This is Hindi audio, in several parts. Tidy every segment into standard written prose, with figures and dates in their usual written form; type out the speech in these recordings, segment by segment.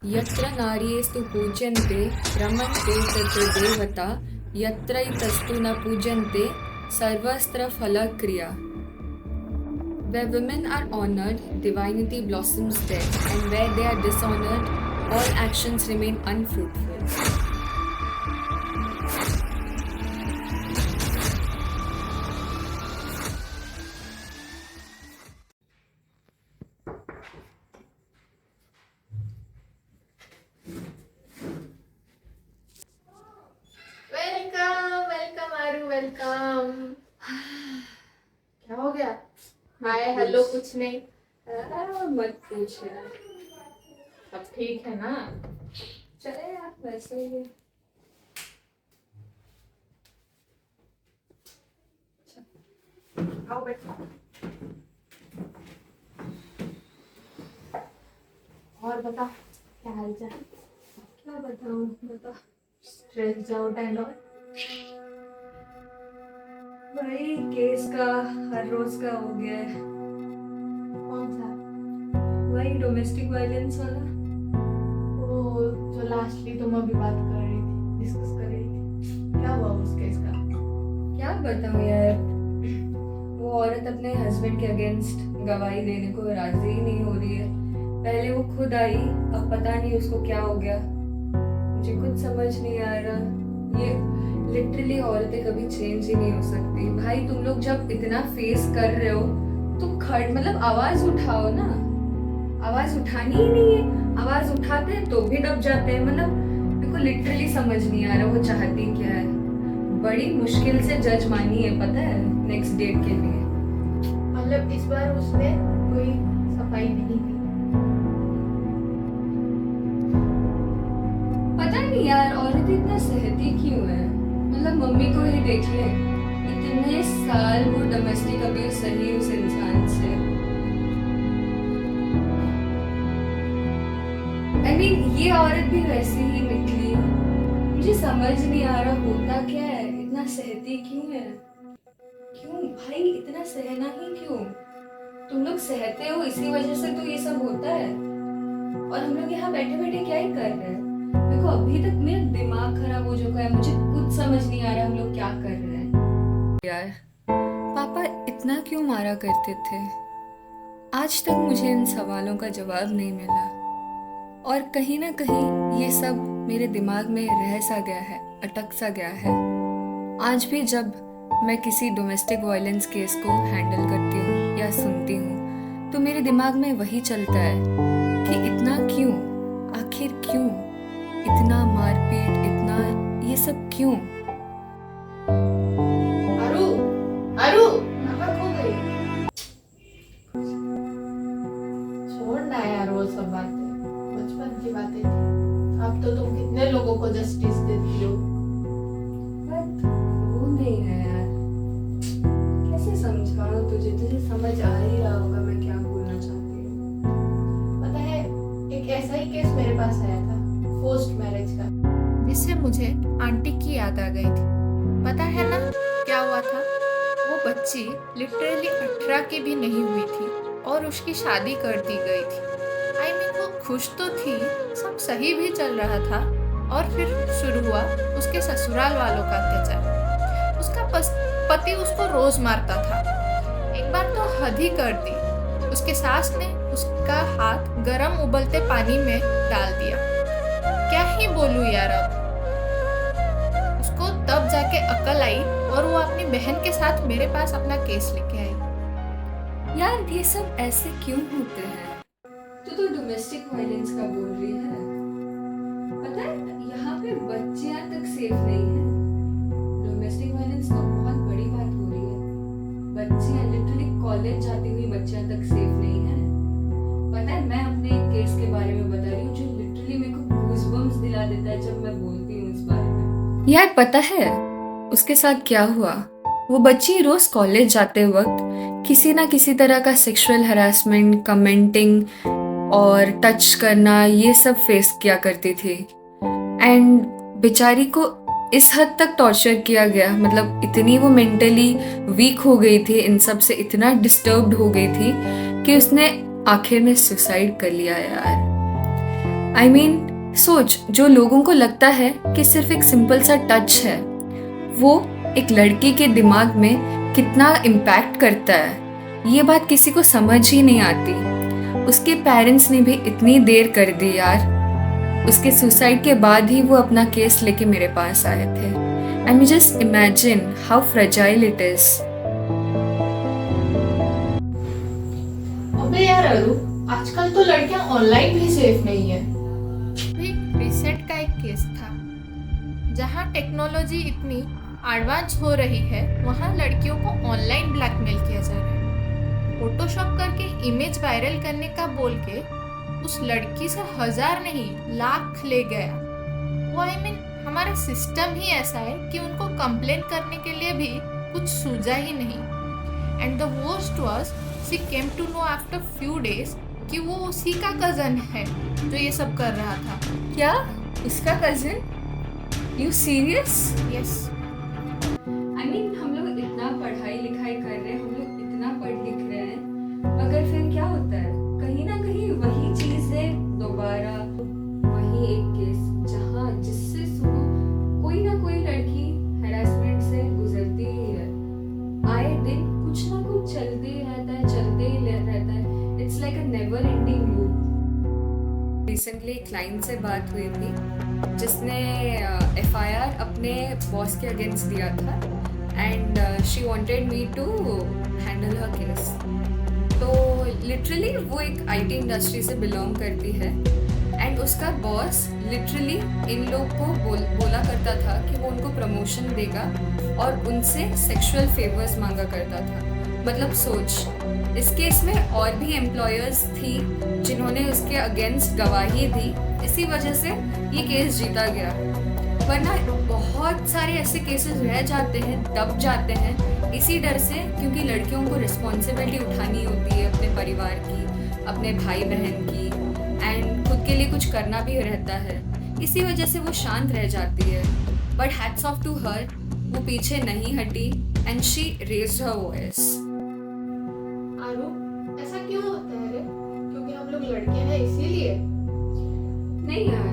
यत्र नार्यस्तु पूज्यन्ते रमन्ते तत्र देवता यत्रैतस्तु न पूज्यन्ते सर्वस्त्रफलक्रिया. Where women are honored, divinity blossoms there, and where they are dishonored, all actions remain unfruitful. Welcome welcome Aru welcome. क्या हो गया? हाय हेलो कुछ नहीं। मत पूछ यार। अब ठीक है ना? चले यार वैसे ही। आओ बैठो। और बता क्या हाल चाल? क्या बताऊँ बता। Stress out and all? वही केस का हर रोज का हो गया है। कौन सा? वही डोमेस्टिक वायलेंस वाला। वो जो लास्टली तुम अभी बात कर रही थी, डिस्कस कर रही थी, क्या हुआ उस केस का? क्या बताऊँ यार, वो औरत अपने हस्बैंड के अगेंस्ट गवाही देने को राजी ही नहीं हो रही है। पहले वो खुद आई, अब पता नहीं उसको क्या हो गया, मुझे कुछ समझ नहीं आ रहा। ये लिटरली औरतें कभी चेंज ही नहीं हो सकती। भाई तुम लोग जब इतना फेस कर रहे हो तो मतलब आवाज उठाओ ना। आवाज उठानी ही नहीं है, आवाज उठाते हैं तो भी दब जाते हैं। मतलब मेरे को लिटरली समझ नहीं आ रहा वो चाहती क्या है। बड़ी मुश्किल से जज मानी है पता है नेक्स्ट डेट के लिए। मतलब इस बार उसने कोई सफाई नहीं दी? पता नहीं यार औरतें इतना सहती क्यों है। मतलब मम्मी को ही देख ले, इतने साल वो डोमेस्टिक अब्यूज सही उस इंसान से। आई मीन ये औरत भी वैसी ही निकली। मुझे समझ नहीं आ रहा होता क्या है, इतना सहती क्यों है। क्यों भाई इतना सहना ही क्यों। तुम लोग सहते हो इसी वजह से तो ये सब होता है। और हम लोग यहाँ बैठे बैठे क्या ही कर रहे हैं। देखो अभी तक मेरा दिमाग खराब हो चुका है, मुझे कुछ समझ नहीं आ रहा हम लोग क्या कर रहे हैं। यार पापा इतना क्यों मारा करते थे, आज तक मुझे इन सवालों का जवाब नहीं मिला। और कहीं ना कहीं ये सब मेरे दिमाग में रह सा गया है, अटक सा गया है। आज भी जब मैं किसी डोमेस्टिक वायलेंस केस को हैंडल करती हूँ या सुनती हूँ तो मेरे दिमाग में वही चलता है कि इतना क्यों, आखिर क्यों, इतना मारपीट, इतना ये सब क्यों। आरू आरू नाटक हो गई। छोड़ ना यार वो सब बातें, बचपन की बातें थी। अब तो तुम कितने लोगों को जस्टिस देती हो। बट वो नहीं है यार, कैसे समझाऊं तुझे, तुझे समझ आ ही रहा होगा मैं क्या बोलना चाहती हूँ। पता है एक ऐसा ही केस मेरे पास आया था, फोर्स्ड मैरिज का, जिससे मुझे आंटी की याद आ गई थी। पता है ना क्या हुआ था? वो बच्ची लिटरली 18 की भी नहीं हुई थी और उसकी शादी कर दी गई थी। आई मीन वो खुश तो थी, सब सही भी चल रहा था, और फिर शुरू हुआ उसके ससुराल वालों का अत्याचार। उसका पति उसको रोज मारता था। एक बार तो हद ही कर दी, उसके सास ने उसका हाथ गरम उबलते पानी में डाल दिया। क्या ही बोलूं यार, अब उसको तब जाके अकल आई और वो अपनी बहन के साथ मेरे पास अपना केस लेके आई। यार ये सब ऐसे क्यों होते हैं। तू तो डोमेस्टिक वायलेंस का बोल रही है, पता है यहाँ पे बच्चियां तक सेफ नहीं है। डोमेस्टिक वायलेंस तो बहुत बड़ी बात हो रही है। बच्चियां लिटरली कॉलेज जाती हुई बच्चियां तक सेफ नहीं है। पता है मैं अपने एक केस के बारे में बता रही हूँ जो लिटरली मेरे को गूज़बम्स दिला देता है जब मैं बोलती हूँ इस बारे में। यार पता है उसके साथ क्या हुआ। वो बच्ची रोज कॉलेज जाते वक्त किसी ना किसी तरह का सेक्सुअल हरासमेंट, कमेंटिंग और टच करना ये सब फेस किया करती थी। एंड बेचारी को इस हद तक टॉर्चर किया गया, मतलब इतनी वो मेंटली वीक हो गई थी, इन सब से इतना डिस्टर्ब्ड हो गई थी कि उसने आखिर में सुसाइड कर लिया यार। आई मीन सोच, जो लोगों को लगता है कि सिर्फ एक सिंपल सा टच है, वो एक लड़की के दिमाग में कितना इम्पैक्ट करता है, ये बात किसी को समझ ही नहीं आती। उसके पेरेंट्स ने भी इतनी देर कर दी यार। उसके सुसाइड के बाद ही वो अपना केस लेके मेरे पास आए थे। I mean just imagine how fragile it is. अबे यार अरु, आजकल तो लड़कियां ऑनलाइन भी सेफ नहीं है। एक रिसेंट का एक केस था जहां टेक्नोलॉजी इतनी एडवांस हो रही है, वहां लड़कियों को ऑनलाइन ब्लैकमेल किया जा रहा है। फोटोशॉप करके इमेज वायरल करने का बोल के उस लड़की से 1000 नहीं लाख ले गया। वो हमारा सिस्टम ही ऐसा है कि उनको कंप्लेन करने के लिए भी कुछ सूझा ही नहीं। And the worst was she came to know after few days कि वो उसी का कजन है जो ये सब कर रहा था। क्या उसका cousin? You serious? Yes. I mean हम लोग इतना पढ़ाई लिखाई कर रहे हैं, हम लोग इतना पढ़ लिख रहे हैं, मगर फिर क्या होता है, कहीं ना कहीं वही चीज है दोबारा। वही एक केस जहाँ जिससे सुनो कोई ना कोई लड़की हैरेसमेंट से गुजरती ही है। आए दिन कुछ ना कुछ चलते ही रहता है, चलते ही रहता है। It's like a never ending loop. Recently एक क्लाइंट से बात हुई थी जिसने एफआईआर अपने बॉस के अगेंस्ट दिया था and she wanted me to handle her case. तो लिटरली वो एक आईटी इंडस्ट्री से बिलोंग करती है एंड उसका बॉस लिटरली इन लोग को बोला करता था कि वो उनको प्रमोशन देगा और उनसे सेक्सुअल फेवर्स मांगा करता था। मतलब सोच, इस केस में और भी एम्प्लॉयर्स थी जिन्होंने उसके अगेंस्ट गवाही दी, इसी वजह से ये केस जीता गया। वरना बहुत सारे ऐसे केसेस रह जाते हैं, दब जाते हैं इसी डर से, क्योंकि लड़कियों को रिस्पॉन्सिबिलिटी उठानी होती है अपने परिवार की, अपने भाई बहन की, एंड खुद के लिए कुछ करना भी रहता है। इसी वजह से वो शांत रह जाती है। But hats off to her, वो पीछे नहीं हटी and she raised her voice. Aru, ऐसा क्यों होता है रे? क्योंकि हम लोग लड़कियां हैं इसीलिए? नहीं यार,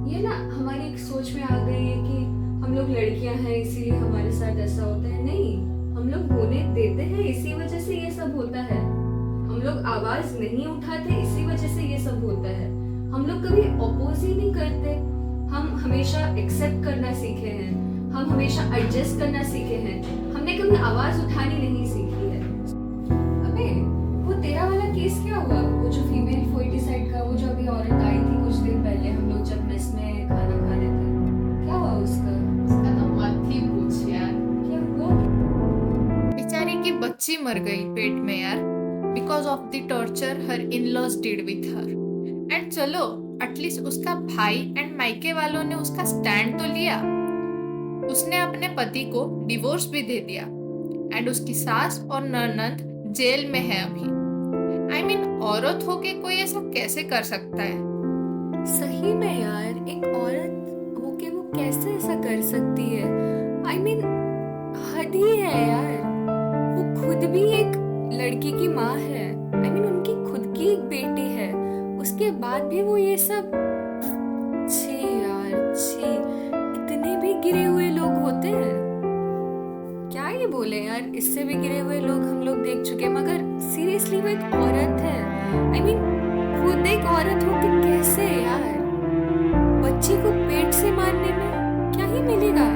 ये ना हमारी एक सोच में आ गई है कि हम लोग लड़कियां हैं इसीलिए हमारे साथ ऐसा होता है। नहीं, हम लोग होने देते हैं इसी वजह से ये सब होता है। हम लोग आवाज नहीं उठाते इसी वजह से ये सब होता है। हम लोग कभी अपोज ही नहीं करते। हम हमेशा एक्सेप्ट करना सीखे हैं, हम हमेशा एडजस्ट करना सीखे हैं। हमने कभी आवाज उठानी नहीं सीखी है। अबे वो तेरा वाला केस क्या हुआ? वो जो फीमेल फोइटिसाइड का, वो जो अभी औरत आई थी कुछ दिन पहले, हम लोग जब मेस में खाना खा रहे थे, क्या हुआ उसका? उसका तो मत ही पूछ यार। क्या हुआ? बेचारी की बच्ची मर गई पेट में यार, because of the torture her in laws did with her. And चलो एटलीस्ट उसका भाई एंड मायके वालों ने उसका स्टैंड तो लिया। उसने अपने पति को डिवोर्स भी दे दिया एंड उसकी सास और ननद जेल में है अभी। आई मीन औरत होके कोई ऐसा कैसे कर सकता है? सही में यार, एक औरत होके वो कैसे ऐसा कर सकती है? आई मीन हद ही है यार। वो खुद भी एक लड़की की माँ है। आई मीन उनकी खुद की एक बेटी है, उसके बाद भी वो ये सब। छी यार छी, इतने भी गिरे हुए लोग होते हैं। क्या ये बोले यार, इससे भी गिरे हुए लोग हम लोग देख चुके हैं, मगर सीरियसली वो एक औरत है। आई मीन खुद एक औरत हो के कैसे यार? बच्ची को पेट से मारने में क्या ही मिलेगा?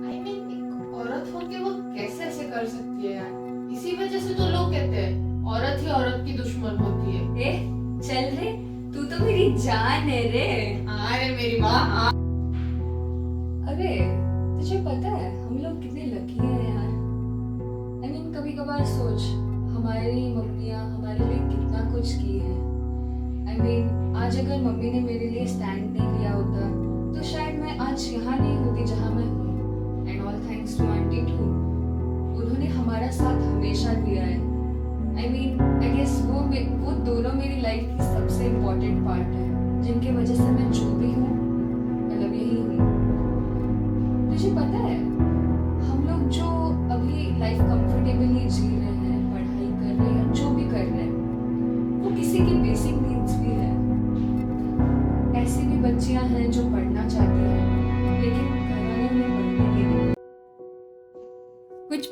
आई मीन एक औरत होके वो कैसे ऐसे कर सकती है यार? इसी वजह से तो लोग कहते हैं औरत ही औरत की दुश्मन होती है। ए चल रे, तू तो मेरी जान है रे। अरे मेरी माँ। अरे तुझे पता है हम लोग कितने लकी हैं यार। आई मीन कभी कभार सोच, हमारी मम्मियाँ हमारे लिए कितना कुछ की है। आई मीन आज अगर मम्मी ने मेरे लिए स्टैंड नहीं लिया होता तो शायद मैं आज यहाँ नहीं होती जहाँ मैं हूँ। And all thanks to aunty too, उन्होंने हमारा साथ हमेशा दिया है। आई मीन आई गेस वो दोनों मेरी लाइफ की सबसे इम्पोर्टेंट पार्ट है, जिनके वजह से मैं जो भी हूँ मतलब यही हूँ। तुझे पता है हम लोग जो अभी लाइफ कंफर्टेबली जी रहे हैं, पढ़ाई कर रहे हैं, जो भी कर रहे हैं, वो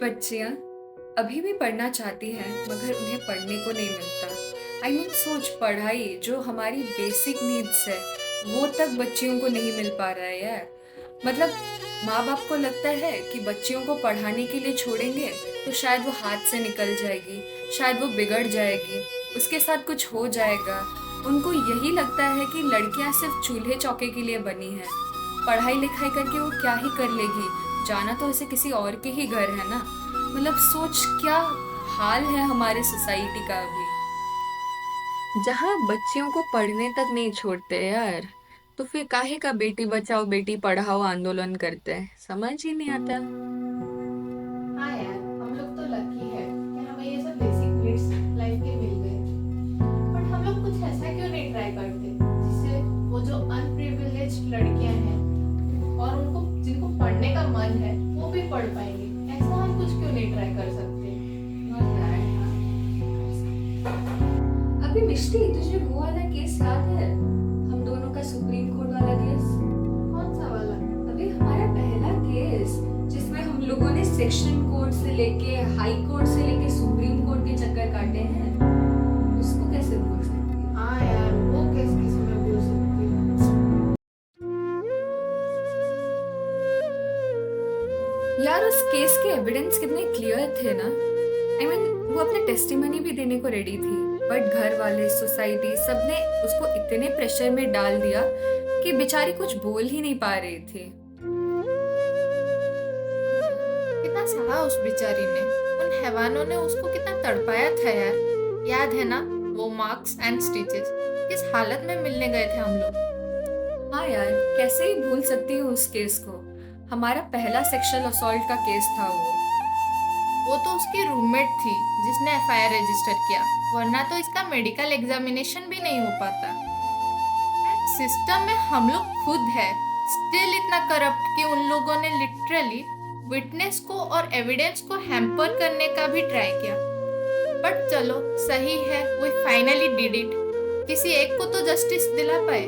बच्चियां अभी भी पढ़ना चाहती हैं मगर उन्हें पढ़ने को नहीं मिलता। सोच, पढ़ाई जो हमारी बेसिक नीड्स है वो तक बच्चियों को नहीं मिल पा रहा है यार। मतलब माँ बाप को लगता है कि बच्चियों को पढ़ाने के लिए छोड़ेंगे तो शायद वो हाथ से निकल जाएगी, शायद वो बिगड़ जाएगी, उसके साथ कुछ हो जाएगा। उनको यही लगता है कि लड़कियां सिर्फ चूल्हे चौके के लिए बनी हैं, पढ़ाई लिखाई करके वो क्या ही कर लेगी, जाना तो उसे किसी और के ही घर है ना। मतलब सोच क्या हाल है हमारे सोसाइटी का अभी, जहाँ बच्चियों को पढ़ने तक नहीं छोड़ते यार। तो फिर काहे का बेटी बचाओ बेटी पढ़ाओ आंदोलन करते हैं, समझ ही नहीं आता। हाँ यार, हम लोग तो लकी है कि हमें ये सब बेसिक नीड्स लाइफ के मिल गए। बट हम लोग कुछ ऐसा क्यों नहीं ट्राई करते जिससे वो जो अनप्रिविलेज्ड लड़कियां हैं और उनको जिनको पढ़ने का मन है वो भी पढ़ पाएंगे। ऐसा हम कुछ क्यों नहीं ट्राई कर सकते? अभी मिष्टी, तुझे वो वाला केस याद है, हम दोनों का सुप्रीम कोर्ट वाला केस? कौन सा वाला? अभी हमारा पहला केस जिसमें हम लोगों ने सेक्शन कोर्ट से लेके हाई कोर्ट से लेके सुप्रीम कोर्ट के चक्कर काटे हैं, उसको कैसे भूल सकती है? हाँ यार, वो केस किसी में भूल सकती हूँ। यार उस केस के एविडेंस कितने क्लियर थे ना। वो अपने टेस्टिमनी भी देने को रेडी थी, बट घर वाले, सोसाइटी, सबने उसको इतने प्रेशर में डाल दिया कि बेचारी कुछ बोल ही नहीं पा रही थी। कितना सहा उस बेचारी ने, उन हैवानों ने उसको कितना तड़पाया था यार। याद है ना वो मार्क्स एंड स्टिचेस, किस हालत में मिलने गए थे हम लोग। हाँ यार, कैसे ही भूल सकती हूँ उस केस को। हमारा पहला सेक्सुअल असॉल्ट का केस था वो तो उसकी रूममेट थी जिसने एफआईआर रजिस्टर किया, वरना तो इसका मेडिकल एग्जामिनेशन भी नहीं हो पाता। सिस्टम में हम लोग खुद है स्टिल इतना करप्ट कि उन लोगों ने लिटरली विटनेस को और एविडेंस को हैम्पर करने का भी ट्राई किया। बट चलो सही है, वी फाइनली डिड इट। किसी एक को तो जस्टिस दिला पाए।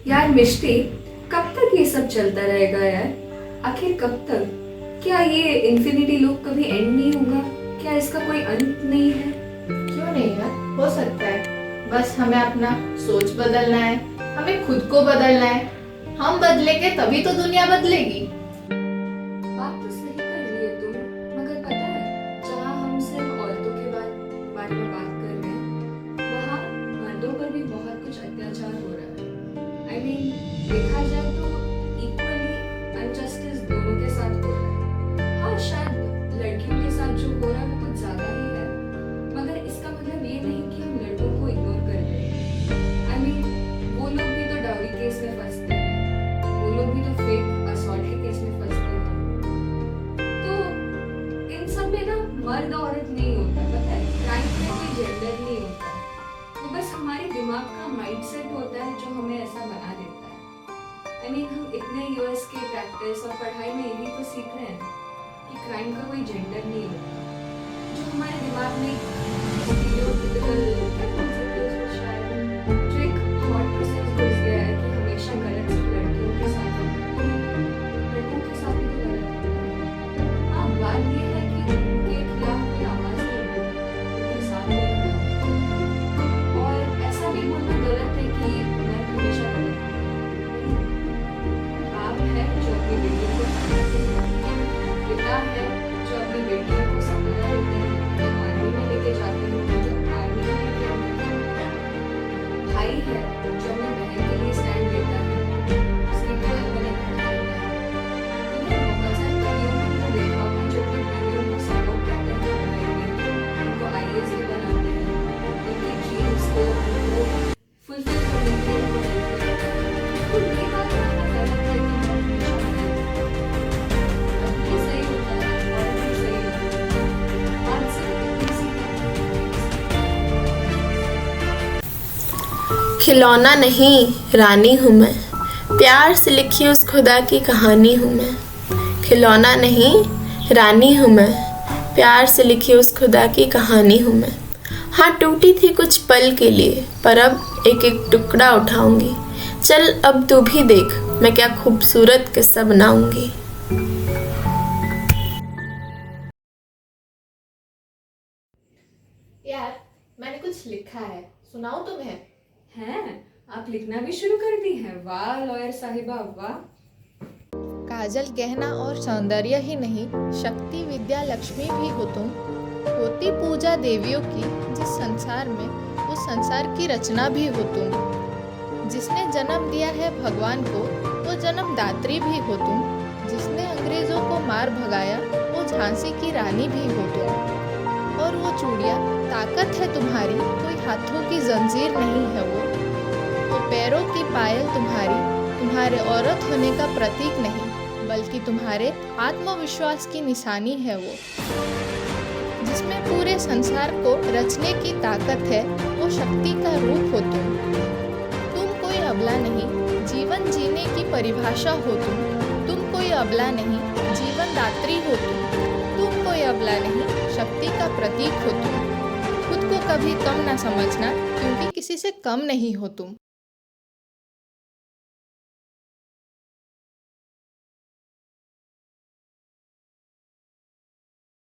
यार मिष्टी, कब तक ये सब चलता रहेगा यार? आखिर कब तक? क्या ये इन्फिनिटी लूप कभी एंड नहीं होगा? क्या इसका कोई अंत नहीं है? क्यों नहीं यार, हो सकता है। बस हमें अपना सोच बदलना है, हमें खुद को बदलना है। हम बदलेंगे तभी तो दुनिया बदलेगी। बात तो सही कर रही है तुम, मगर पता है जहाँ हम सिर्फ औरतों के बारे में बात कर रहे हैं, वहाँ मर्दों पर भी बहुत कुछ अत्याचार हो रहा है। देखा जाए तो इक्वली अनजस्टिस दोनों के साथ हो रहा है। हाँ, शायद लड़कियों के साथ जो हो रहा है वो कुछ ज्यादा ही है, मगर इसका मतलब ये नहीं कि हम लड़कों को इग्नोर कर रहे हैं। वो लोग भी तो डाउरी केस में फंसते हैं, वो लोग भी तो फेक असॉल्ट के केस में फंसते हैं। तो इन सब में ना मर्द औरत नहीं होता, पता है? क्राइम में कोई जेंडर नहीं होता, वो बस हमारे दिमाग का माइंडसेट होता है जो हमें ऐसा बना देता है। हम इतने यूएस के प्रैक्टिस और पढ़ाई में यही तो सीख रहे हैं कि क्राइम का कोई जेंडर नहीं होता, जो हमारे दिमाग में स्टीरियोटाइपिकल क्या बोल सकते हैं उसको, शायद जो एक थॉट प्रोसेस घुस गया है कि हमेशा गलत सिर्फ लड़कियों के साथ होता है, लड़कों के साथ भी तो गलत होता है। हाँ, बात ये है कि उनके खिलाफ कोई आवाज नहीं होती, उनके साथ नहीं, और ऐसा भी बोलना गलत है कि मैं हमेशा गलत हूँ। बाप है जो अपनी बेटियों को पढ़ाते हैं, पिता है जो अपनी बेटियों को सपना देते हैं, आर्मी में लेके जाते हैं, जो आर्मी में लेके आते हैं, भाई है जो अपनी बहन के लिए स्टैंड लेता है, उसकी बहन बने खड़ा रहता है। तुमने बहुत सारी वीडियो में तो देखा होगा जो अपनी बेटियों को सपोर्ट करते हैं पढ़ाई में, उनको आईएएस भी बनाते हैं, उनकी ड्रीम्स को फुलफिल करने के लिए वो हेल्प करते हैं। तो ये बात करना गलत है कि हम हमेशा अब ये सही होता है और भी सही होता है। आज से इतनी सी खिलौना नहीं रानी हूँ मैं, प्यार से लिखी उस खुदा की कहानी हूँ मैं। खिलौना नहीं रानी हूँ मैं, प्यार से लिखी उस खुदा की कहानी हूँ मैं। हाँ, टूटी थी कुछ पल के लिए, पर अब एक एक टुकड़ा उठाऊंगी। चल अब तू भी देख, मैं क्या खूबसूरत किस्सा बनाऊंगी। यार, मैंने कुछ लिखा है, सुनाऊं तुम्हें? हैं? आप लिखना भी शुरू कर दी हैं? वाह लॉयर साहिबा वाह। काजल गहना और सौंदर्य ही नहीं, शक्ति विद्या लक्ष्मी भी हो तुम। होती पूजा देवियों की जिस संसार में, उस संसार की रचना भी हो तुम। जिसने जन्म दिया है भगवान को, वो जन्मदात्री भी हो तुम। जिसने अंग्रेजों को मार भगाया, वो झांसी की रानी भी हो तुम। और वो चूड़ियाँ ताकत है तुम्हारी, कोई हाथों की जंजीर नहीं है वो पैरों की पायल तुम्हारे औरत होने का प्रतीक नहीं, बल्कि तुम्हारे आत्मविश्वास की निशानी है वो। जिसमें पूरे संसार को रचने की ताकत है, वो शक्ति का रूप हो तुम कोई अबला नहीं, जीवन जीने की परिभाषा हो तुम कोई अबला नहीं, जीवन दात्री हो तुम कोई अबला नहीं, शक्ति का प्रतीक हो तुम। खुद को कभी कम ना समझना, क्योंकि किसी से कम नहीं हो तुम।